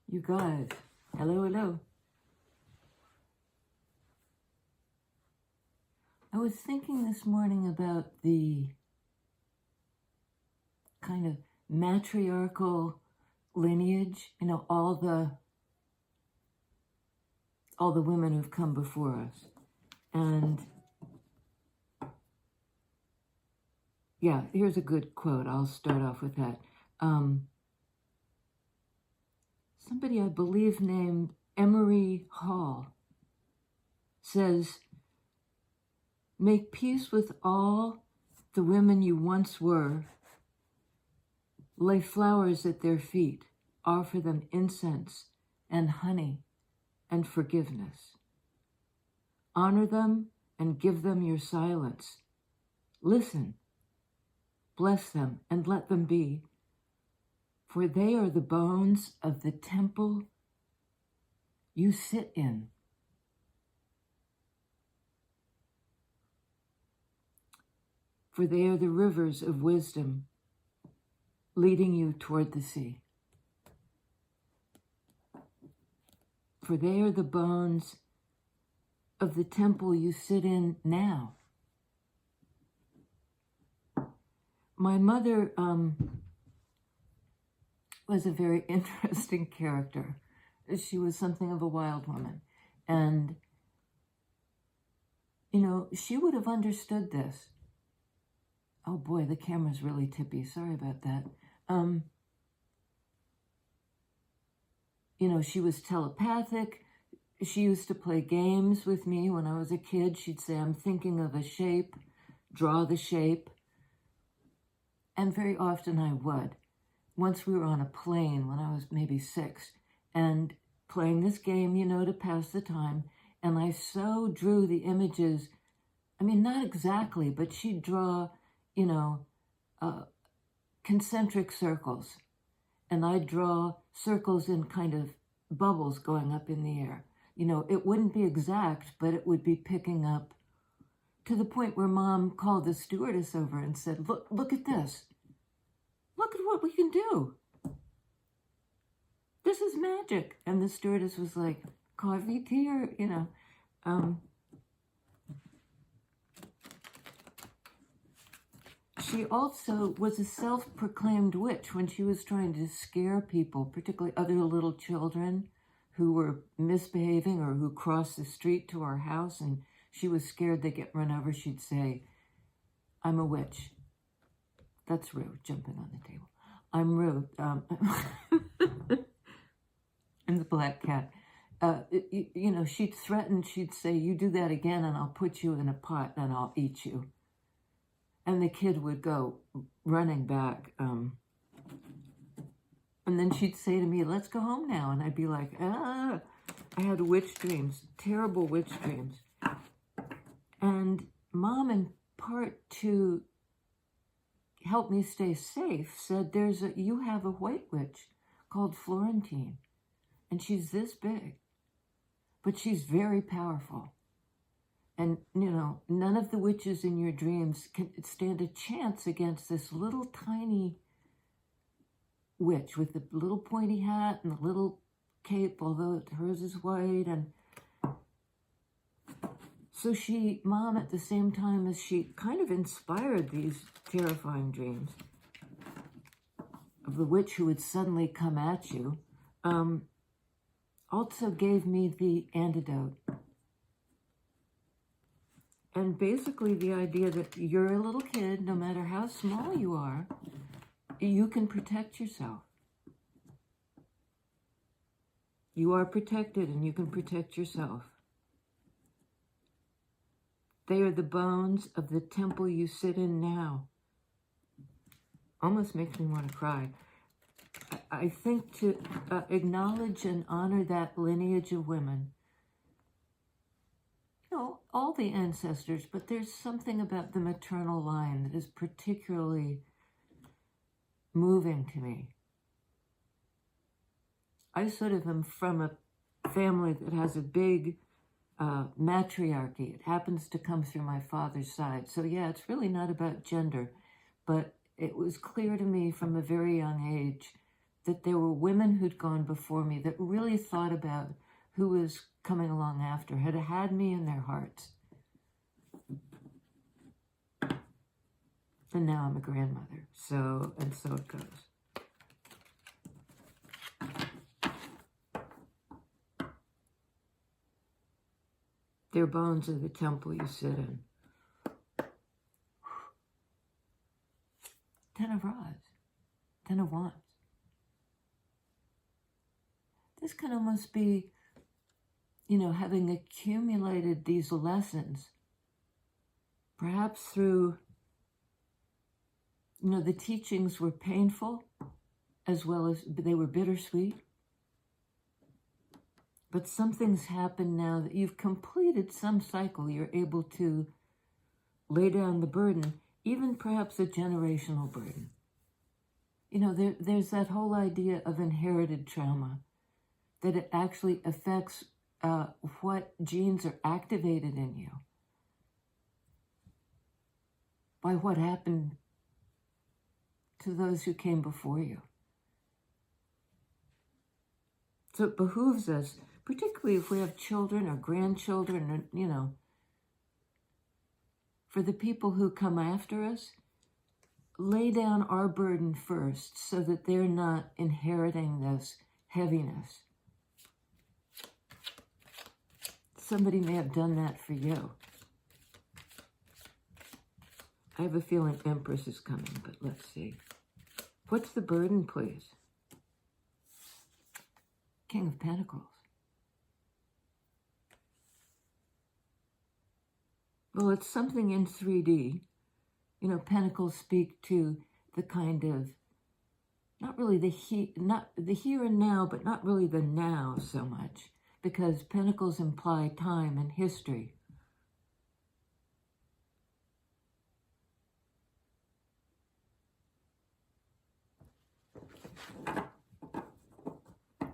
You guys, hello, hello. I was thinking this morning about the kind of matriarchal lineage, all the women who've come before us. And yeah, here's a good quote. I'll start off with that. Somebody I believe named Emery Hall says, "Make peace with all the women you once were. Lay flowers at their feet. Offer them incense and honey and forgiveness. Honor them and give them your silence. Listen, bless them and let them be. For they are the bones of the temple you sit in." For they are the rivers of wisdom leading you toward the sea. For they are the bones of the temple you sit in now. My mother was a very interesting character. She was something of a wild woman. And, she would have understood this. Oh boy, the camera's really tippy. Sorry about that. She was telepathic. She used to play games with me when I was a kid. She'd say, "I'm thinking of a shape, draw the shape." And very often I would. Once we were on a plane when I was maybe 6 and playing this game, to pass the time. And I so drew the images. I mean, not exactly, but she'd draw, concentric circles. And I'd draw circles in kind of bubbles going up in the air. It wouldn't be exact, but it would be picking up to the point where Mom called the stewardess over and said, look at this. Look at what we can do. This is magic. And the stewardess was like, "Coffee, tea, or, She also was a self-proclaimed witch when she was trying to scare people, particularly other little children who were misbehaving or who crossed the street to our house, and she was scared they'd get run over. She'd say, "I'm a witch." That's Rue jumping on the table. I'm Rue. And the black cat. She'd threaten, she'd say, "You do that again and I'll put you in a pot and I'll eat you." And the kid would go running back. And then she'd say to me, "Let's go home now." And I'd be like, I had witch dreams, terrible witch dreams. And Mom, in part to help me stay safe, said, "You have a white witch called Florentine. And she's this big, but she's very powerful. And, none of the witches in your dreams can stand a chance against this little tiny witch with the little pointy hat and the little cape, although hers is white." And so Mom, at the same time as she kind of inspired these terrifying dreams of the witch who would suddenly come at you, also gave me the antidote. And basically the idea that you're a little kid, no matter how small you are, you can protect yourself. You are protected and you can protect yourself. They are the bones of the temple you sit in now. Almost makes me want to cry. I think to acknowledge and honor that lineage of women, all the ancestors, but there's something about the maternal line that is particularly moving to me. I sort of am from a family that has a big matriarchy. It happens to come through my father's side. So yeah, it's really not about gender, but it was clear to me from a very young age that there were women who'd gone before me that really thought about who was coming along after, had had me in their hearts. And now I'm a grandmother, so it goes. Their bones are the temple you sit in. 10 of rods, 10 of wands. This can almost be, having accumulated these lessons, perhaps through, the teachings were painful, as well as they were bittersweet. But something's happened now that you've completed some cycle. You're able to lay down the burden, even perhaps a generational burden. There's that whole idea of inherited trauma, that it actually affects what genes are activated in you by what happened to those who came before you. So it behooves us, particularly if we have children or grandchildren, or, for the people who come after us, lay down our burden first so that they're not inheriting this heaviness. Somebody may have done that for you. I have a feeling Empress is coming, but let's see. What's the burden, please? King of Pentacles. Well, it's something in 3D. Pentacles speak to the kind of, not really not the here and now, but not really the now so much, because Pentacles imply time and history.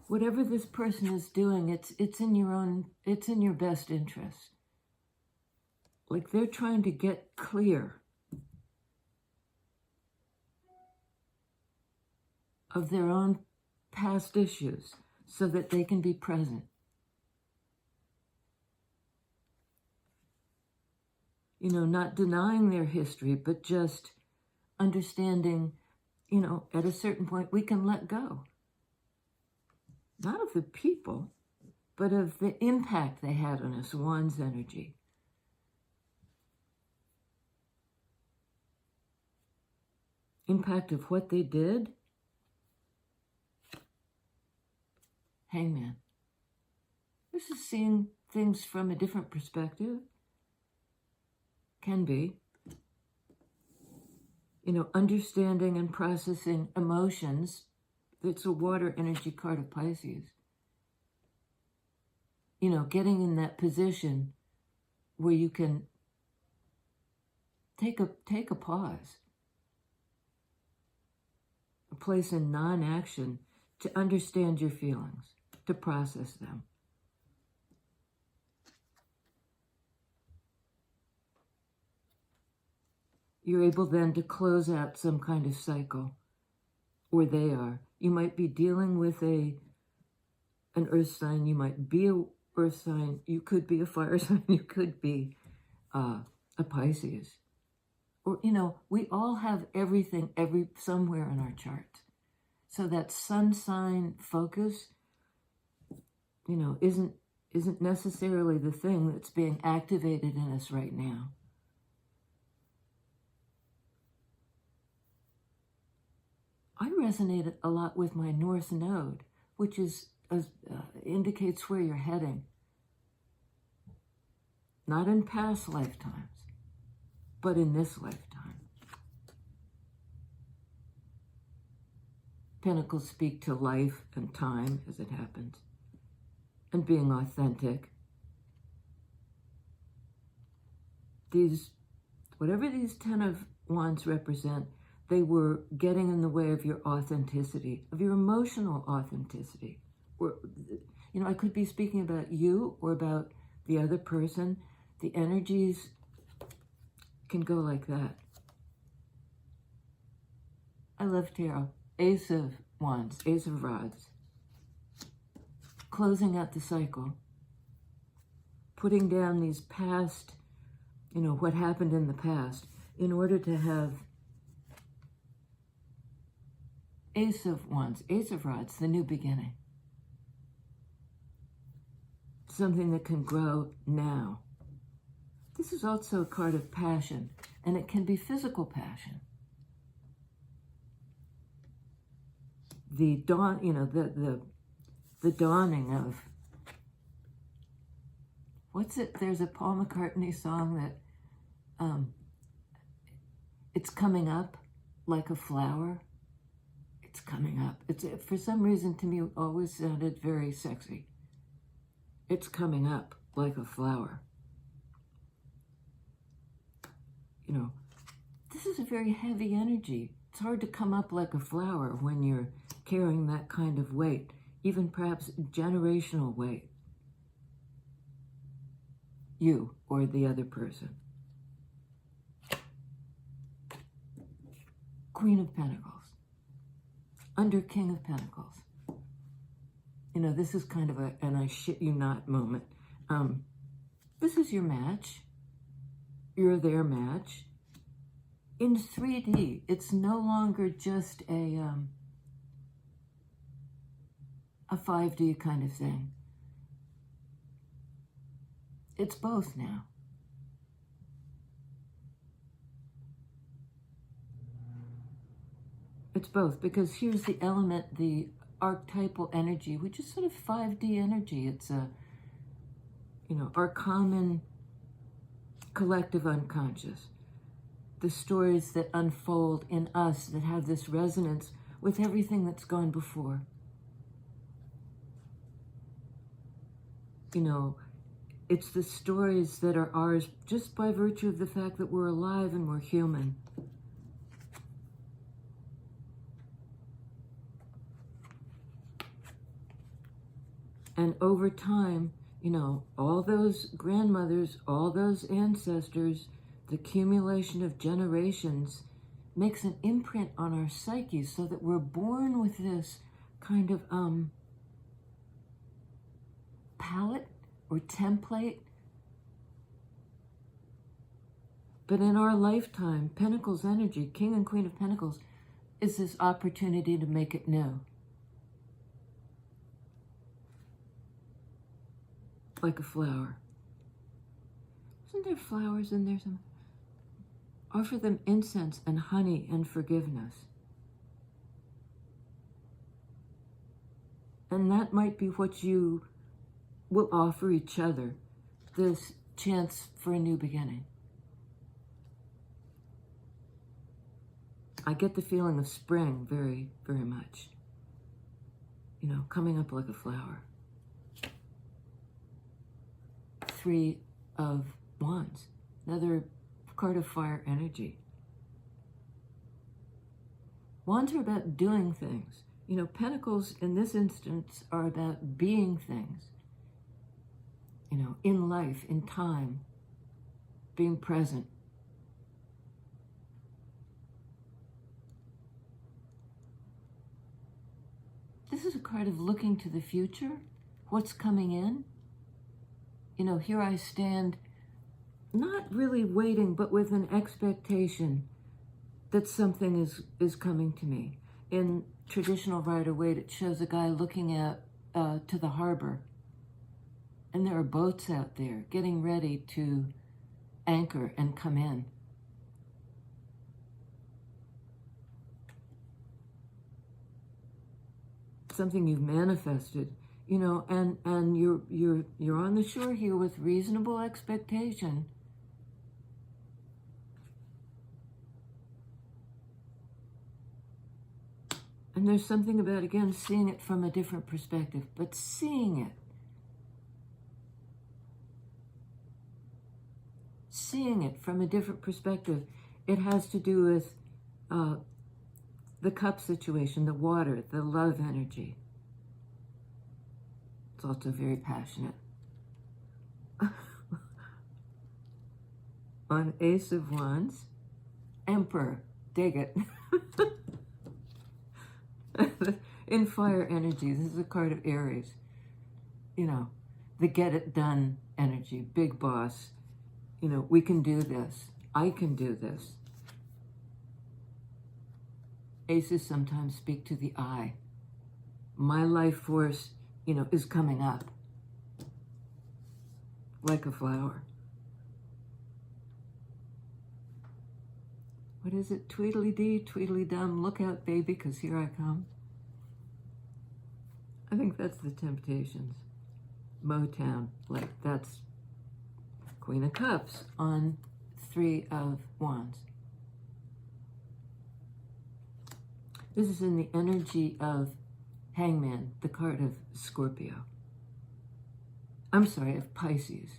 Whatever this person is doing, it's in your best interest. Like they're trying to get clear of their own past issues so that they can be present. Not denying their history, but just understanding, at a certain point we can let go. Not of the people, but of the impact they had on us, one's energy. Impact of what they did. Hangman. This is seeing things from a different perspective. Can be. Understanding and processing emotions. It's a water energy card of Pisces. Getting in that position where you can take a pause. A place in non-action to understand your feelings, to process them. You're able then to close out some kind of cycle, or they are. You might be dealing with an earth sign, you might be a earth sign, you could be a fire sign, you could be a Pisces. Or, we all have everything somewhere in our chart. So that sun sign focus, isn't necessarily the thing that's being activated in us right now. I resonate a lot with my North Node, which indicates where you're heading. Not in past lifetimes, but in this lifetime. Pentacles speak to life and time as it happens, and being authentic. Whatever these 10 of Wands represent, they were getting in the way of your authenticity, of your emotional authenticity. Or, I could be speaking about you or about the other person. The energies can go like that. I love tarot. Ace of Wands, Ace of Rods. Closing out the cycle. Putting down these past, what happened in the past, in order to have Ace of Wands, Ace of Rods, the new beginning. Something that can grow now. This is also a card of passion, and it can be physical passion. The dawn, the dawning of, what's it? There's a Paul McCartney song that, it's coming up like a flower. It's coming up. It's, for some reason, to me, it always sounded very sexy. It's coming up like a flower. This is a very heavy energy. It's hard to come up like a flower when you're carrying that kind of weight, even perhaps generational weight. You or the other person. Queen of Pentacles. Under King of Pentacles. This is kind of an I shit you not moment. This is your match. You're their match. In 3D, it's no longer just a 5D kind of thing. It's both now. It's both, because here's the element, the archetypal energy, which is sort of 5D energy. It's our common collective unconscious. The stories that unfold in us that have this resonance with everything that's gone before. It's the stories that are ours just by virtue of the fact that we're alive and we're human. And over time, all those grandmothers, all those ancestors, the accumulation of generations makes an imprint on our psyches so that we're born with this kind of palette or template. But in our lifetime, Pentacles energy, King and Queen of Pentacles, is this opportunity to make it new. Like a flower. Isn't there flowers in there somewhere? Offer them incense and honey and forgiveness. And that might be what you will offer each other, this chance for a new beginning. I get the feeling of spring very, very much. Coming up like a flower. 3 of Wands, another card of fire energy. Wands are about doing things. Pentacles in this instance are about being things. In life, in time, being present. This is a card of looking to the future, what's coming in. Here I stand, not really waiting, but with an expectation that something is coming to me. In traditional Rider-Waite, it shows a guy looking out to the harbor. And there are boats out there getting ready to anchor and come in. Something you've manifested. And you're on the shore here with reasonable expectation. And there's something about, again, seeing it from a different perspective, but seeing it. Seeing it from a different perspective. It has to do with the cup situation, the water, the love energy. It's also very passionate. On Ace of Wands, Emperor, dig it. in fire energy. This is a card of Aries. You know, the get it done energy, big boss. You know, we can do this. I can do this. Aces sometimes speak to the I. My life force, you know, is coming up like a flower. What is it? Tweedledee, tweedledum, look out, baby, because here I come. I think that's the Temptations. Motown, like that's Queen of Cups on Three of Wands. This is in the energy of Hangman, the card of Scorpio. I'm sorry, of Pisces.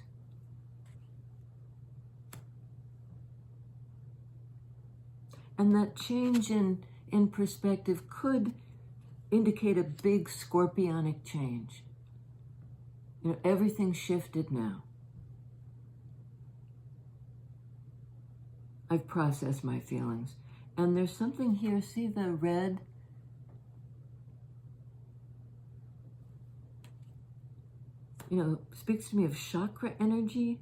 And that change in perspective could indicate a big scorpionic change. You know, everything shifted now. I've processed my feelings. And there's something here, see the red? You know, speaks to me of chakra energy.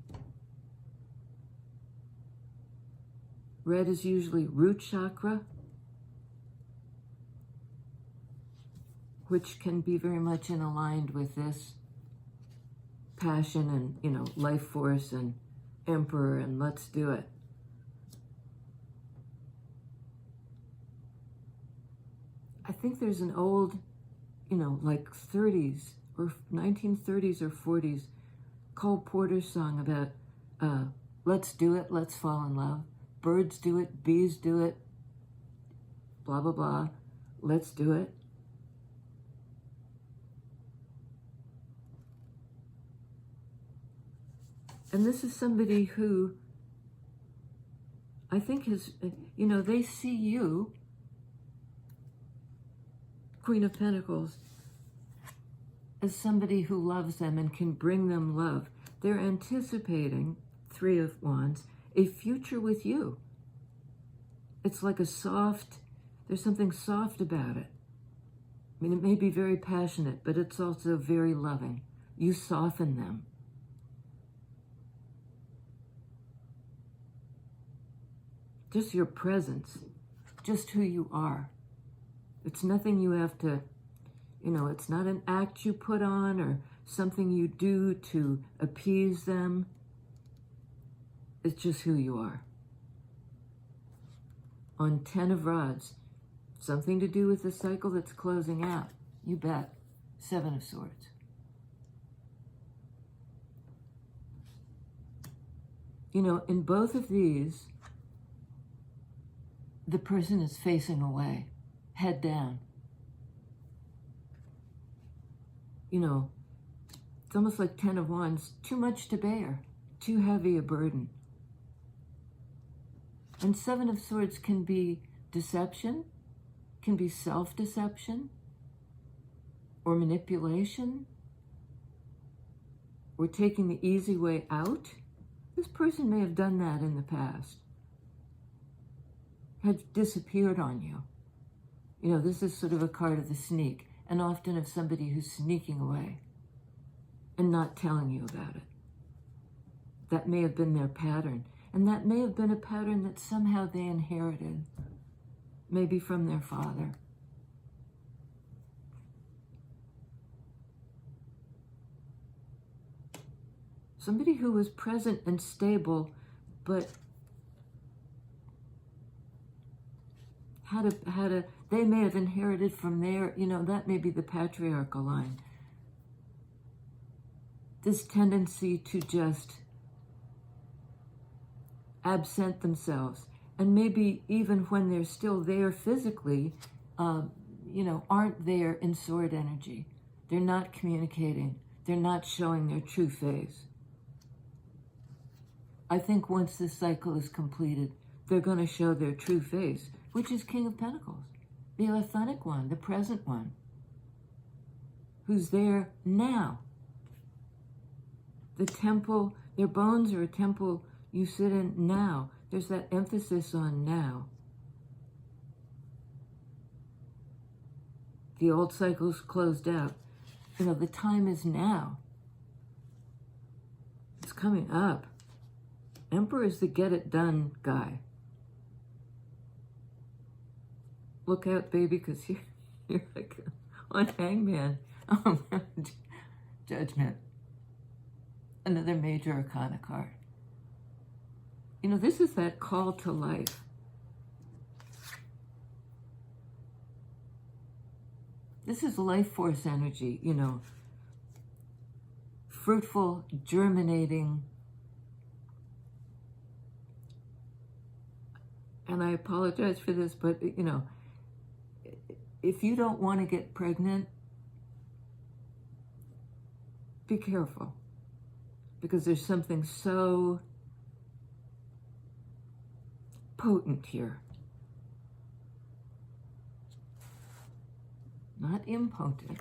Red is usually root chakra, which can be very much aligned with this passion and, you know, life force and emperor and let's do it. I think there's an old, you know, like 30s or 1930s or 40s Cole Porter song about let's do it, let's fall in love. Birds do it, bees do it, blah, blah, blah. Let's do it. And this is somebody who I think is, you know, they see you, Queen of Pentacles, as somebody who loves them and can bring them love. They're anticipating, Three of Wands, a future with you. It's like a soft, there's something soft about it. I mean, it may be very passionate, but it's also very loving. You soften them. Just your presence, just who you are. It's nothing you have to, you know, it's not an act you put on or something you do to appease them. It's just who you are. On 10 of Rods, something to do with the cycle that's closing out. You bet. 7 of Swords. You know, in both of these, the person is facing away, head down. You know, it's almost like 10 of Wands, too much to bear, too heavy a burden. And 7 of Swords can be deception, can be self-deception, or manipulation, or taking the easy way out. This person may have done that in the past, had disappeared on you. You know, this is sort of a card of the sneak, and often of somebody who's sneaking away and not telling you about it. That may have been their pattern. And that may have been a pattern that somehow they inherited, maybe from their father. Somebody who was present and stable, but they may have inherited from their, you know, that may be the patriarchal line. This tendency to just absent themselves, and maybe even when they're still there physically, you know, aren't there in sword energy. They're not communicating. They're not showing their true face. I think once this cycle is completed, they're going to show their true face, which is King of Pentacles, the authentic one, the present one, who's there now. The temple, their bones are a temple you sit in now. There's that emphasis on now. The old cycle's closed out. You know, the time is now. It's coming up. Emperor is the get it done guy. Look out, baby, because you're like on Hangman. Oh, Judgment. Another major arcana card. You know, this is that call to life. This is life force energy, you know. Fruitful, germinating. And I apologize for this, but, you know, if you don't want to get pregnant, be careful. Because there's something so potent here. Not impotent.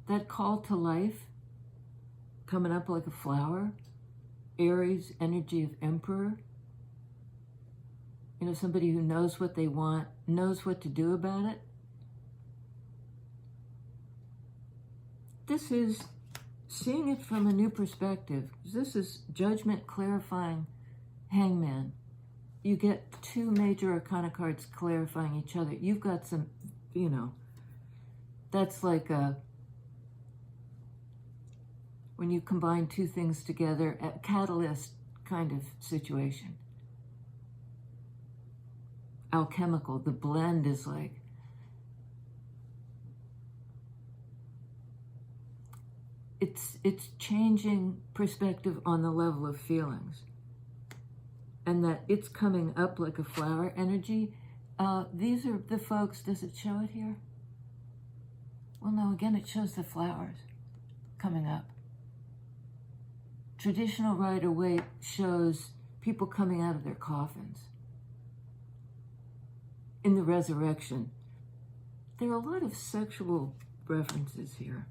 That call to life, coming up like a flower. Aries, energy of Emperor. You know, somebody who knows what they want, knows what to do about it. This is seeing it from a new perspective. This is Judgment, clarifying, Hangman. You get two major arcana cards clarifying each other. You've got some, you know, that's like a, when you combine two things together, a catalyst kind of situation. Alchemical, the blend is like, it's changing perspective on the level of feelings. And that it's coming up like a flower energy. These are the folks, does it show it here? Well, no, again, it shows the flowers coming up. Traditional Rider-Waite shows people coming out of their coffins. In the resurrection, there are a lot of sexual references here.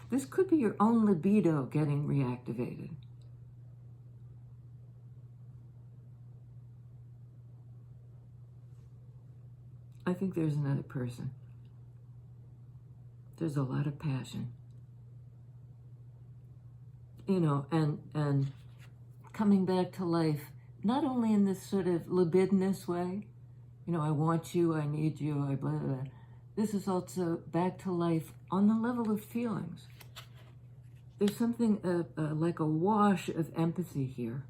This could be your own libido getting reactivated. I think there's another person. There's a lot of passion. You know, and coming back to life, not only in this sort of libidinous way, you know, I want you, I need you, I blah, blah, blah. This is also back to life on the level of feelings. There's something like a wash of empathy here.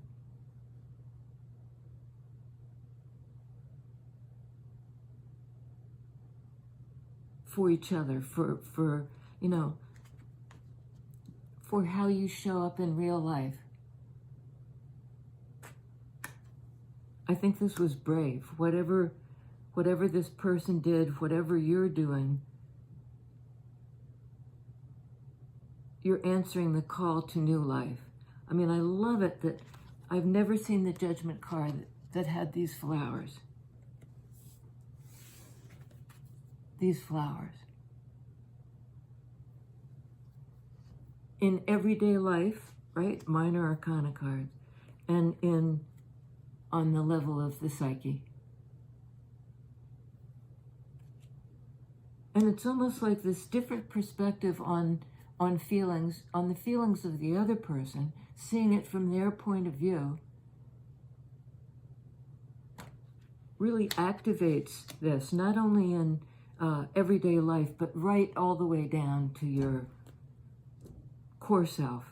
For each other, for you know, for how you show up in real life. I think this was brave. Whatever this person did, whatever you're doing, you're answering the call to new life. I mean, I love it that I've never seen the Judgment card that had these flowers. These flowers. In everyday life, right? Minor arcana cards. And on the level of the psyche. And it's almost like this different perspective on feelings, on the feelings of the other person, seeing it from their point of view, really activates this, not only in everyday life, but right all the way down to your core self.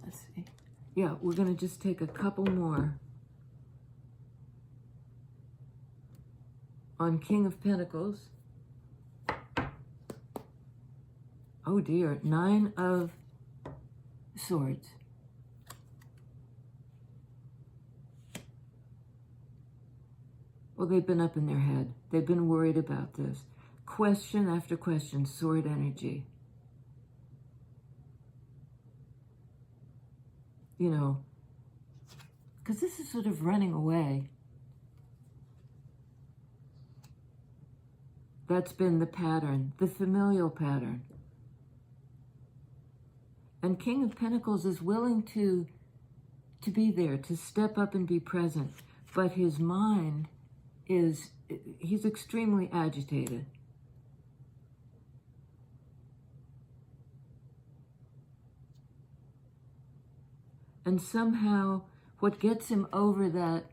Let's see. Yeah, we're going to just take a couple more. On King of Pentacles. Oh dear, 9 of Swords. Well, they've been up in their head. They've been worried about this. Question after question, sword energy. You know, because this is sort of running away. That's been the pattern, the familial pattern. And King of Pentacles is willing to be there, to step up and be present. But his mind he's extremely agitated. And somehow what gets him over that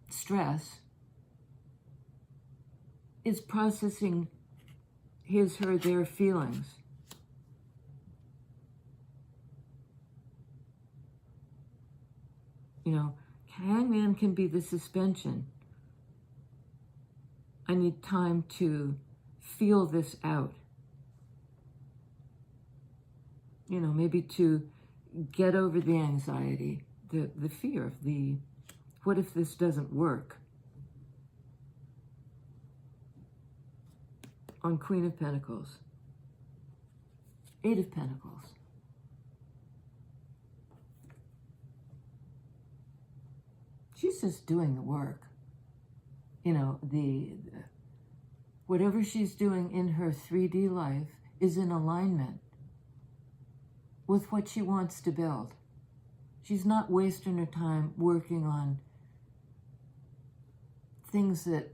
stress is processing their feelings. You know, Hangman can be the suspension. I need time to feel this out. You know, maybe to get over the anxiety, the fear, what if this doesn't work? On Queen of Pentacles. Eight of Pentacles. She's just doing the work. You know, whatever she's doing in her 3D life is in alignment with what she wants to build. She's not wasting her time working on things that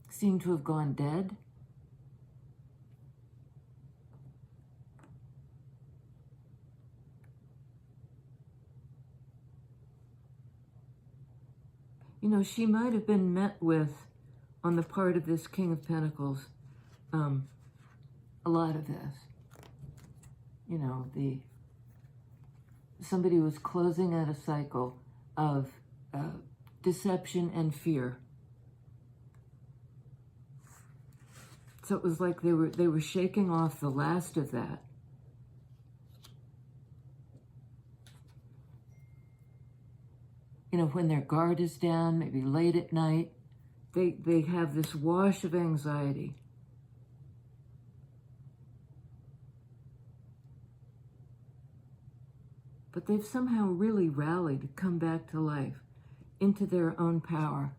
seem to have gone dead. You know, she might have been met with, on the part of this King of Pentacles, a lot of this. You know, somebody was closing out a cycle of deception and fear. So it was like they were shaking off the last of that. You know, when their guard is down, maybe late at night, they have this wash of anxiety. But they've somehow really rallied to come back to life, into their own power.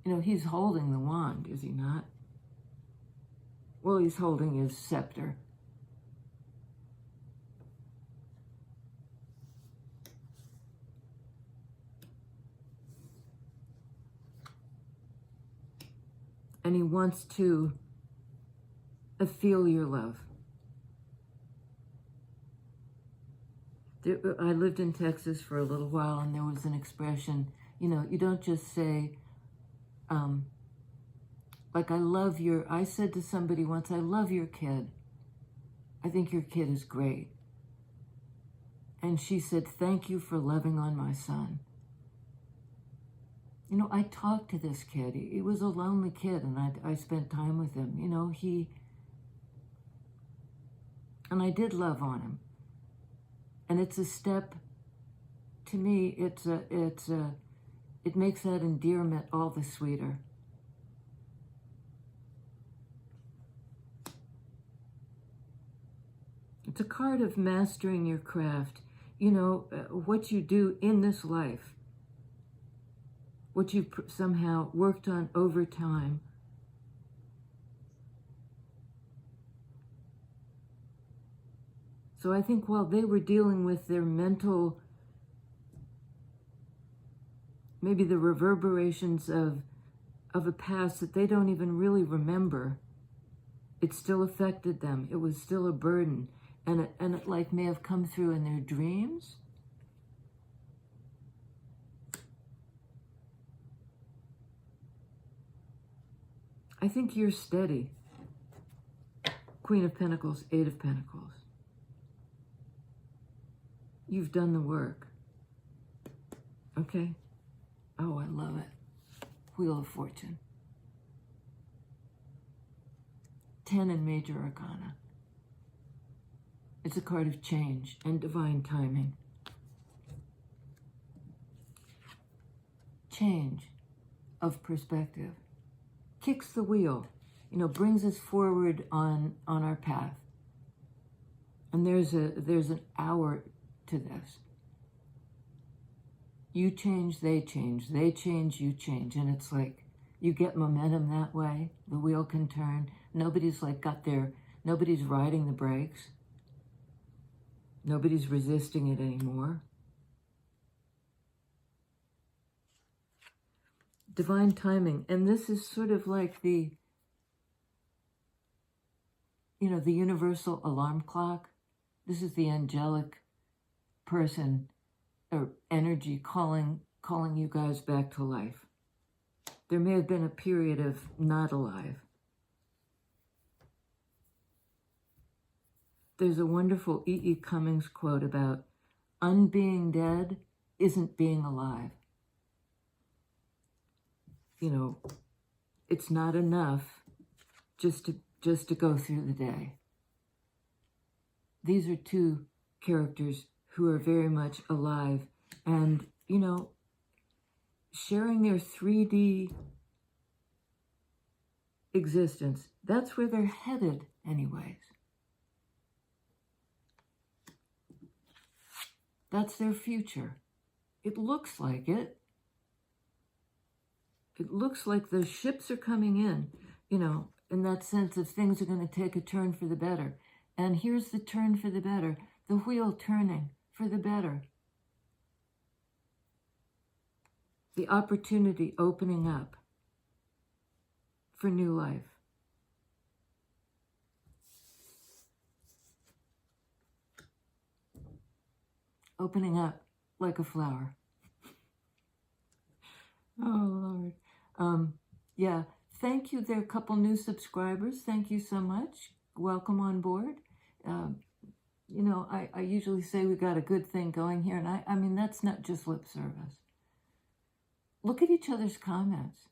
You know, he's holding the wand, is he not? Well, he's holding his scepter. And he wants to feel your love. I lived in Texas for a little while, and there was an expression, you know, you don't just say, like, I said to somebody once, I love your kid. I think your kid is great. And she said, thank you for loving on my son. You know, I talked to this kid. He was a lonely kid, and I spent time with him. You know, and I did love on him. And it's a step, to me, it makes that endearment all the sweeter. It's a card of mastering your craft. You know, what you do in this life, what you've somehow worked on over time. So I think while they were dealing with their mental, maybe the reverberations of a past that they don't even really remember, it still affected them. It was still a burden. And it like may have come through in their dreams. I think you're steady. Queen of Pentacles, Eight of Pentacles. You've done the work. Okay? Oh, I love it. Wheel of Fortune. 10 in Major Arcana. It's a card of change and divine timing. Change of perspective. Kicks the wheel, you know, brings us forward on our path. And there's an hour to this. You change, they change, you change. And it's like you get momentum that way. The wheel can turn. Nobody's like nobody's riding the brakes. Nobody's resisting it anymore. Divine timing. And this is sort of like the universal alarm clock. This is the angelic person or energy calling you guys back to life. There may have been a period of not alive. There's a wonderful E.E. Cummings quote about unbeing dead isn't being alive. It's not enough just to go through the day. These are two characters who are very much alive and, sharing their 3D existence. That's where they're headed anyways. That's their future. It looks like it. It looks like the ships are coming in, in that sense of things are going to take a turn for the better. And here's the turn for the better, the wheel turning for the better. The opportunity opening up for new life. Opening up like a flower. Oh, Lord. Yeah, thank you. There are a couple new subscribers. Thank you so much. Welcome on board. I usually say we got a good thing going here, and I mean, that's not just lip service. Look at each other's comments.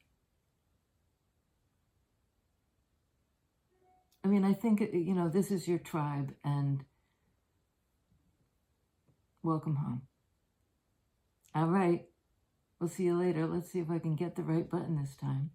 I mean, I think, this is your tribe, and welcome home. All right. We'll see you later. Let's see if I can get the right button this time.